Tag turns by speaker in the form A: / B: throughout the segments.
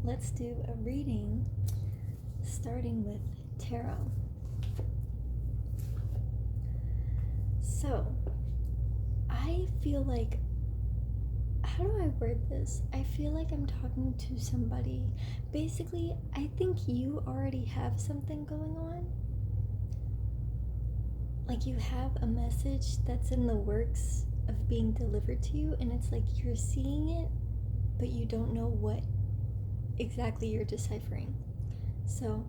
A: let's do a reading starting with tarot. So, I feel like, how do I word this? I feel like I'm talking to somebody. Basically, I think you already have something going on. Like you have a message that's in the works of being delivered to you, and it's like you're seeing it, but you don't know what exactly you're deciphering. So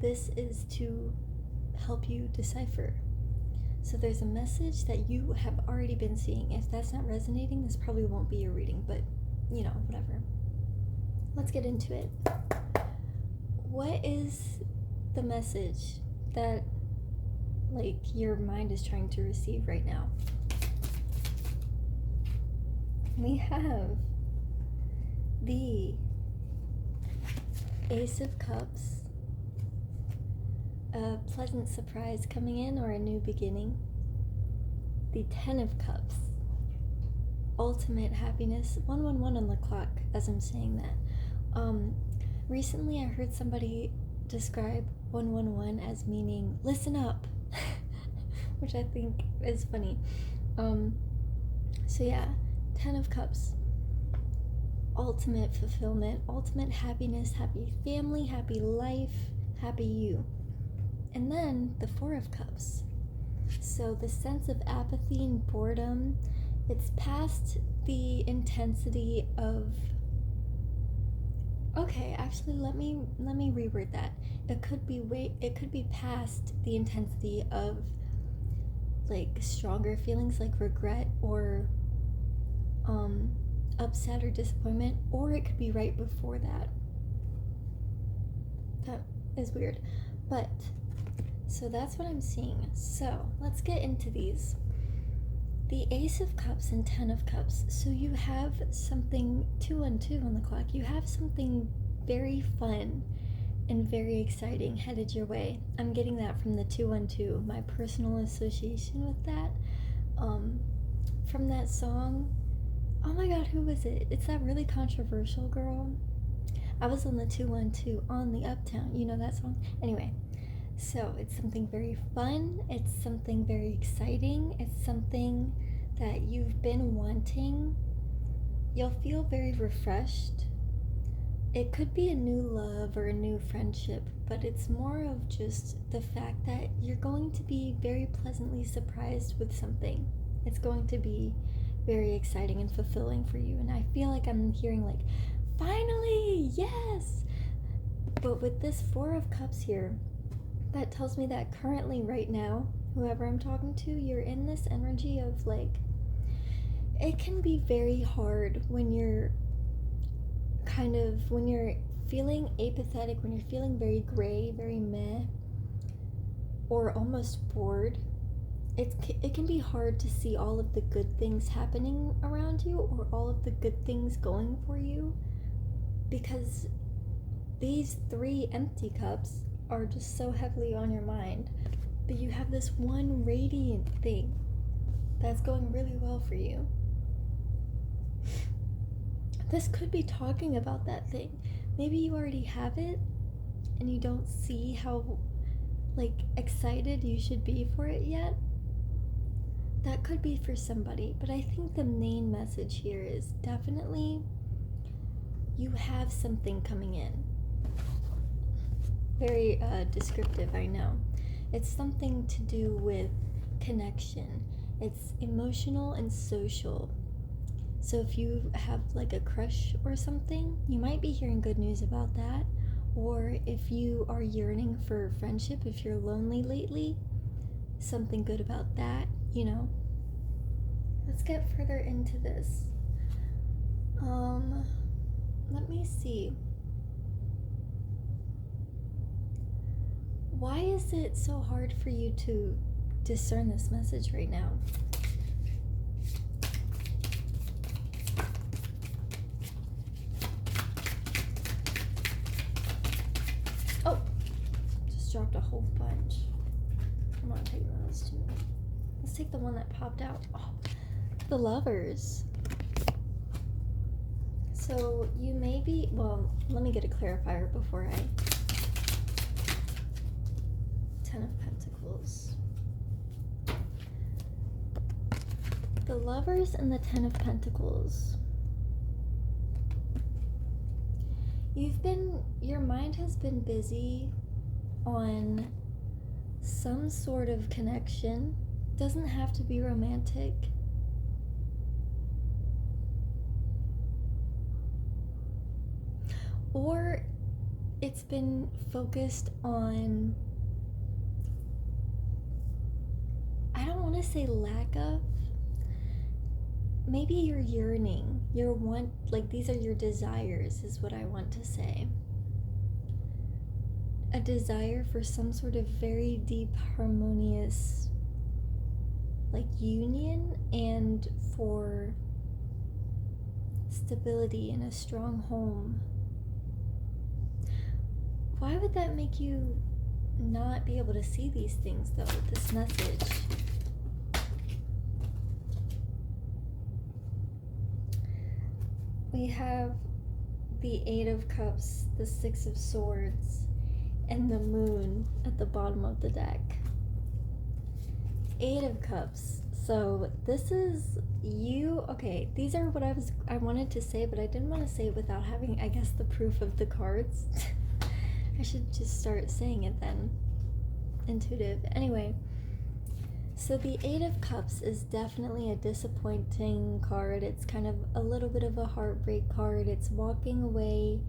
A: this is to help you decipher. So there's a message that you have already been seeing. If that's not resonating, this probably won't be your reading, but you know, whatever. Let's get into it. What is the message that like your mind is trying to receive right now? We have the Ace of Cups, a pleasant surprise coming in or a new beginning. The 10 of Cups, ultimate happiness. 111 on the clock as I'm saying that. Recently I heard somebody describe 111 as meaning listen up, which I think is funny. So yeah, 10 of Cups, ultimate fulfillment, ultimate happiness, happy family, happy life, happy you. And then the 4 of Cups. So the sense of apathy and boredom, it's past the intensity of, okay, actually let me reword that. It could be past the intensity of like stronger feelings like regret or upset or disappointment, or it could be right before that. That is weird. But so that's what I'm seeing. So let's get into these. The Ace of Cups and 10 of Cups. So you have something 212 on the clock. You have something very fun and very exciting headed your way. I'm getting that from the 212, my personal association with that. From that song, oh my god, who was it? It's that really controversial girl. I was on the 212 on the Uptown. You know that song? Anyway, so it's something very fun. It's something very exciting. It's something that you've been wanting. You'll feel very refreshed. It could be a new love or a new friendship, but it's more of just the fact that you're going to be very pleasantly surprised with something. It's going to be very exciting and fulfilling for you. And I feel like I'm hearing like, finally, yes! But with this 4 of Cups here, that tells me that currently, right now, whoever I'm talking to, you're in this energy of like, it can be very hard when you're feeling apathetic, when you're feeling very gray, very meh, or almost bored. It can be hard to see all of the good things happening around you or all of the good things going for you, because these 3 empty cups are just so heavily on your mind. But you have this one radiant thing that's going really well for you. This could be talking about that thing. Maybe you already have it and you don't see how like excited you should be for it yet. That could be for somebody, but I think the main message here is definitely you have something coming in. Very descriptive, I know. It's something to do with connection. It's emotional and social. So if you have like a crush or something, you might be hearing good news about that. Or if you are yearning for friendship, if you're lonely lately, something good about that, you know. Let's get further into this. Let me see. Why is it so hard for you to discern this message right now? Oh, just dropped a whole bunch. I'm not taking those two. Let's take the one that popped out. Oh, the Lovers. So you may be, well, let me get a clarifier before I. Ten of Pentacles. The Lovers and the Ten of Pentacles. Your mind has been busy on some sort of connection. Doesn't have to be romantic. Or it's been focused on, I don't want to say lack of, maybe you're yearning, your want, like these are your desires is what I want to say. A desire for some sort of very deep, harmonious, like union, and for stability in a strong home. Why would that make you not be able to see these things though, this message? We have the Eight of Cups, the Six of Swords, and the Moon at the bottom of the deck. Eight of Cups. So this is you. Okay, these are what I wanted to say, but I didn't want to say it without having, I guess, the proof of the cards. I should just start saying it then. Intuitive. Anyway, so the Eight of Cups is definitely a disappointing card. It's kind of a little bit of a heartbreak card. It's walking away,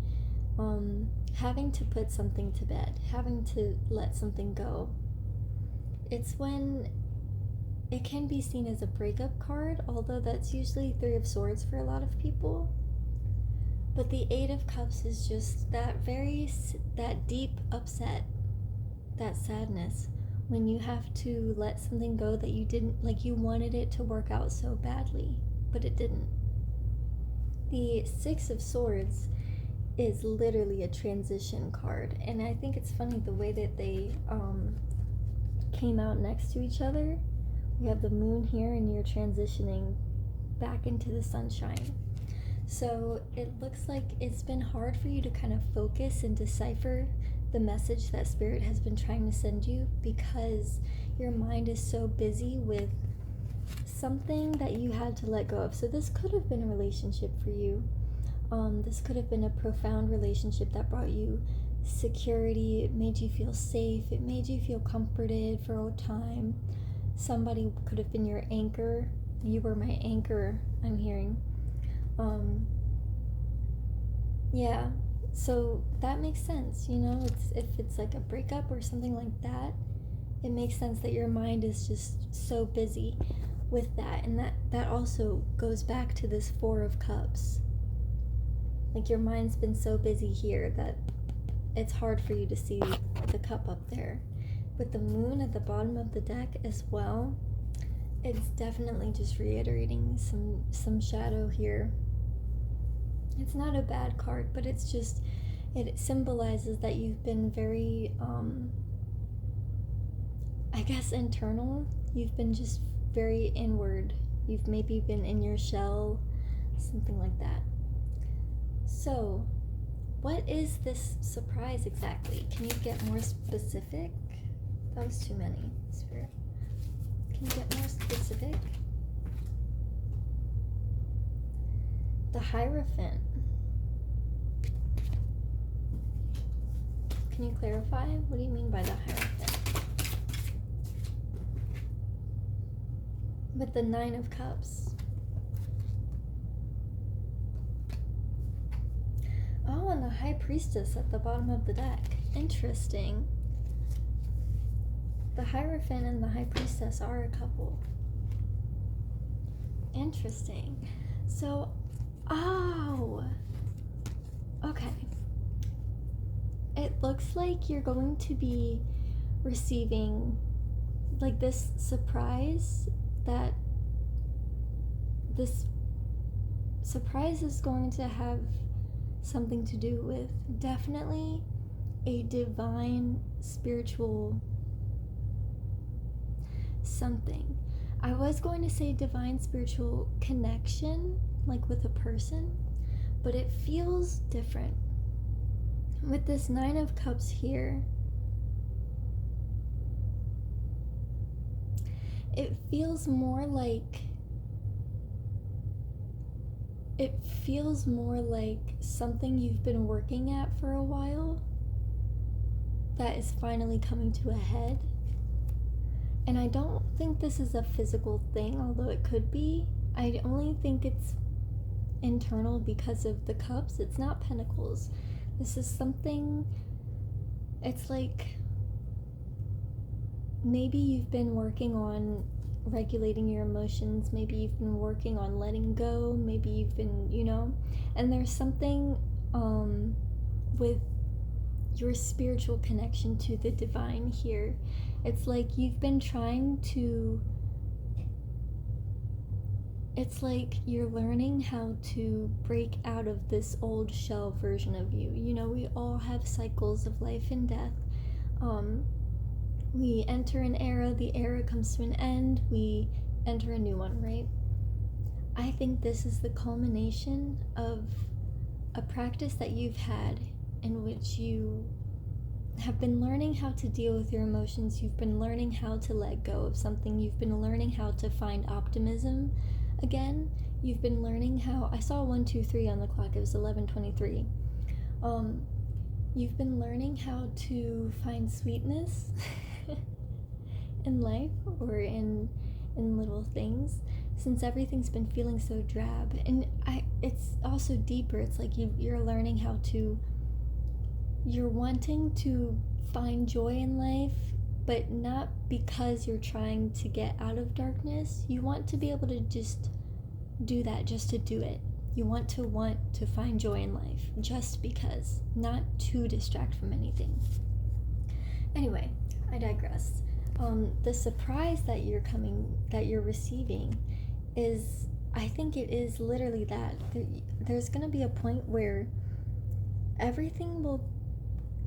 A: having to put something to bed, having to let something go. It's when it can be seen as a breakup card, although that's usually Three of Swords for a lot of people. But the Eight of Cups is just that deep upset, that sadness, when you have to let something go that you didn't, like you wanted it to work out so badly, but it didn't. The Six of Swords is literally a transition card, and I think it's funny the way that they came out next to each other. We have the Moon here, and you're transitioning back into the sunshine. So it looks like it's been hard for you to kind of focus and decipher the message that Spirit has been trying to send you, because your mind is so busy with something that you had to let go of. So this could have been a relationship for you. This could have been a profound relationship that brought you security. It made you feel safe. It made you feel comforted for a time. Somebody could have been your anchor. You were my anchor, I'm hearing. Yeah, so that makes sense, you know. If it's like a breakup or something like that, it makes sense that your mind is just so busy with that. And that also goes back to this Four of Cups. Like your mind's been so busy here that it's hard for you to see the cup up there. With the Moon at the bottom of the deck as well, it's definitely just reiterating some shadow here. It's not a bad card, but it's just, it symbolizes that you've been very, I guess, internal. You've been just very inward. You've maybe been in your shell, something like that. So, what is this surprise exactly? Can you get more specific? That was too many, Spirit. Can you get more specific? The Hierophant. Can you clarify? What do you mean by the Hierophant? With the Nine of Cups. Oh, and the High Priestess at the bottom of the deck. Interesting. The Hierophant and the High Priestess are a couple. Interesting. So, oh, okay. It looks like you're going to be receiving like this surprise, that this surprise is going to have something to do with definitely a divine spiritual something. I was going to say divine spiritual connection, like with a person, but it feels different. With this Nine of Cups here, it feels more like something you've been working at for a while that is finally coming to a head. And I don't think this is a physical thing, although it could be. I only think it's internal because of the cups. It's not pentacles. This is something, it's like maybe you've been working on regulating your emotions, maybe you've been working on letting go, maybe you've been, and there's something with your spiritual connection to the divine here. It's like you've been trying to, it's like you're learning how to break out of this old shell version of you. We all have cycles of life and death. We enter an era, the era comes to an end, we enter a new one, right? I think this is the culmination of a practice that you've had in which you have been learning how to deal with your emotions, you've been learning how to let go of something, you've been learning how to find optimism again, you've been learning how, I saw 1, 2, 3 on the clock, it was 11:23. You've been learning how to find sweetness in life or in little things, since everything's been feeling so drab. And it's also deeper. It's like you're learning how to, you're wanting to find joy in life, but not because you're trying to get out of darkness. You want to be able to just do that, just to do it. You want to find joy in life just because, not to distract from anything. Anyway, I digress. The surprise that you're receiving is, I think it is literally that. There's gonna be a point where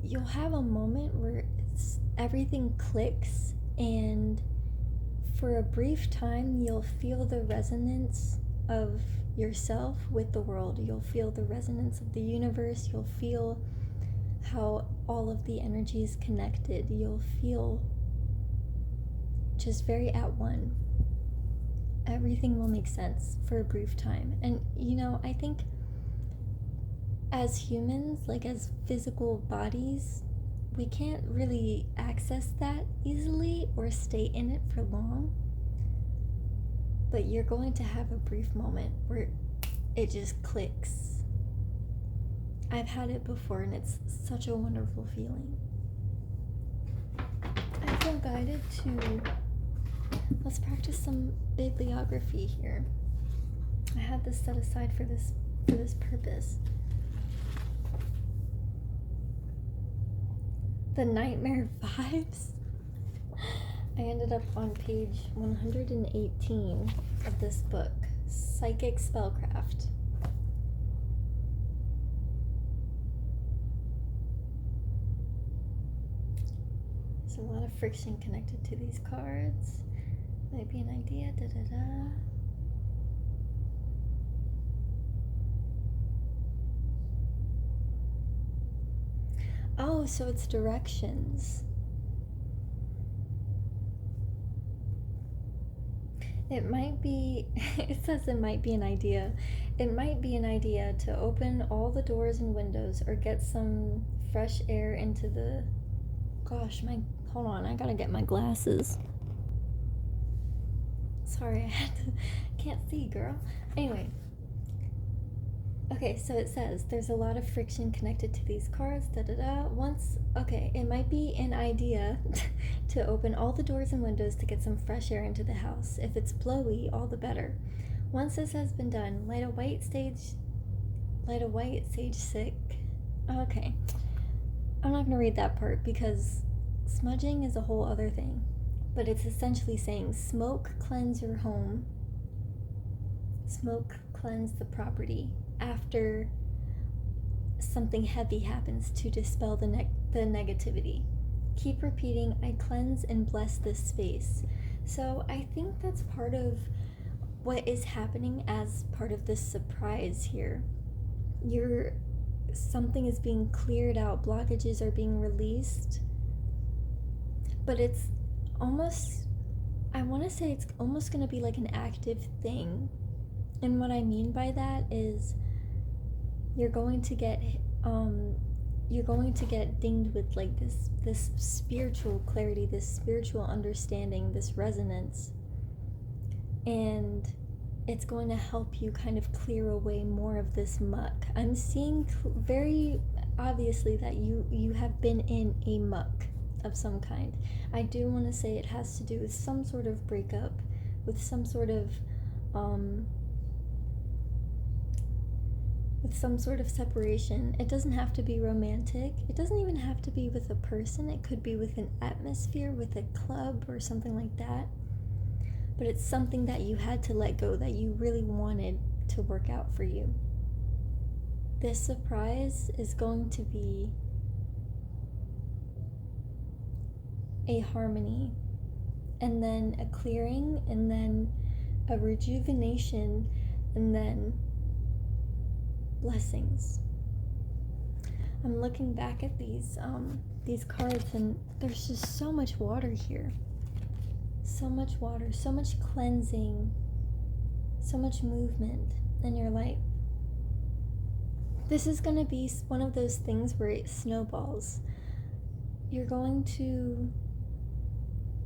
A: you'll have a moment where everything clicks, and for a brief time you'll feel the resonance of yourself with the world. You'll feel the resonance of the universe. You'll feel how all of the energy is connected. You'll feel just very at one. Everything will make sense for a brief time. And I think as humans, like as physical bodies, we can't really access that easily or stay in it for long. But you're going to have a brief moment where it just clicks. I've had it before, and it's such a wonderful feeling. I feel guided to, let's practice some bibliography here. I had this set aside for this purpose. The Nightmare Vibes. I ended up on page 118 of this book, Psychic Spellcraft. There's a lot of friction connected to these cards. Might be an idea, Oh, so it's directions. It might be, it says it might be an idea. It might be an idea to open all the doors and windows or get some fresh air into the, hold on, I gotta get my glasses. Sorry, can't see, girl. Anyway. Okay, so it says there's a lot of friction connected to these cards, it might be an idea to open all the doors and windows to get some fresh air into the house. If it's blowy, all the better. Once this has been done, light a white sage stick. Okay, I'm not gonna read that part because smudging is a whole other thing, but it's essentially saying smoke cleanse your home, smoke cleanse the property after something heavy happens to dispel the negativity. Keep repeating, I cleanse and bless this space. So I think that's part of what is happening as part of this surprise here. something is being cleared out, blockages are being released, but it's almost, I want to say it's almost going to be like an active thing. And what I mean by that is you're going to get dinged with like this spiritual clarity, this spiritual understanding, this resonance, and it's going to help you kind of clear away more of this muck. I'm seeing very obviously that you have been in a muck of some kind. I do want to say it has to do with some sort of breakup, with some sort of separation. It doesn't have to be romantic. It doesn't even have to be with a person. It could be with an atmosphere, with a club or something like that. But it's something that you had to let go, that you really wanted to work out for you. This surprise is going to be a harmony, and then a clearing, and then a rejuvenation, and then blessings. I'm looking back at these cards, and there's just so much water here. So much water, so much cleansing, so much movement in your life. This is going to be one of those things where it snowballs. You're going to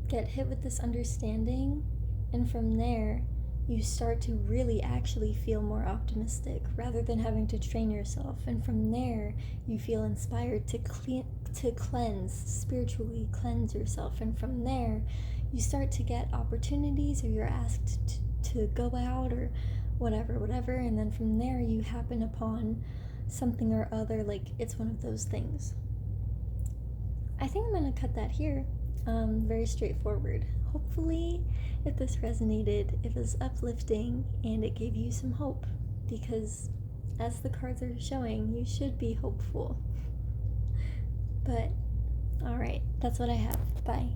A: get hit with this understanding, and from there, you start to really actually feel more optimistic rather than having to train yourself. And from there, you feel inspired to cleanse, spiritually cleanse yourself. And from there, you start to get opportunities, or you're asked to go out or whatever, and then from there you happen upon something or other, like it's one of those things. I think I'm going to cut that here. Very straightforward. Hopefully, if this resonated, it was uplifting and it gave you some hope, because as the cards are showing, you should be hopeful. But, alright, that's what I have. Bye.